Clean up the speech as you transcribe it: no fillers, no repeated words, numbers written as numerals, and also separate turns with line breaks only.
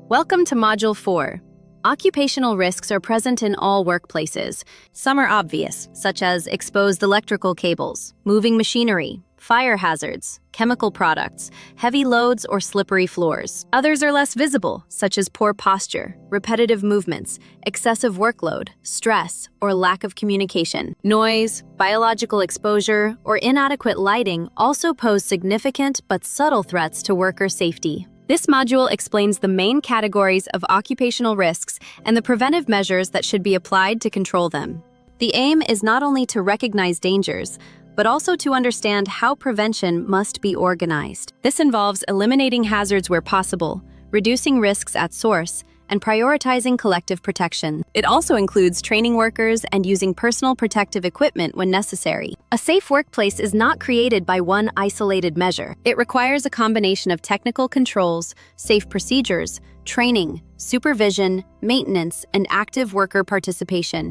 Welcome to Module 4. Occupational risks are present in all workplaces. Some are obvious, such as exposed electrical cables, moving machinery, fire hazards, chemical products, heavy loads, or slippery floors. Others are less visible, such as poor posture, repetitive movements, excessive workload, stress, or lack of communication. Noise, biological exposure, or inadequate lighting also pose significant but subtle threats to worker safety. This module explains the main categories of occupational risks and the preventive measures that should be applied to control them. The aim is not only to recognize dangers, but also to understand how prevention must be organized. This involves eliminating hazards where possible, reducing risks at source, and prioritizing collective protection. It also includes training workers and using personal protective equipment when necessary. A safe workplace is not created by one isolated measure. It requires a combination of technical controls, safe procedures, training, supervision, maintenance, and active worker participation.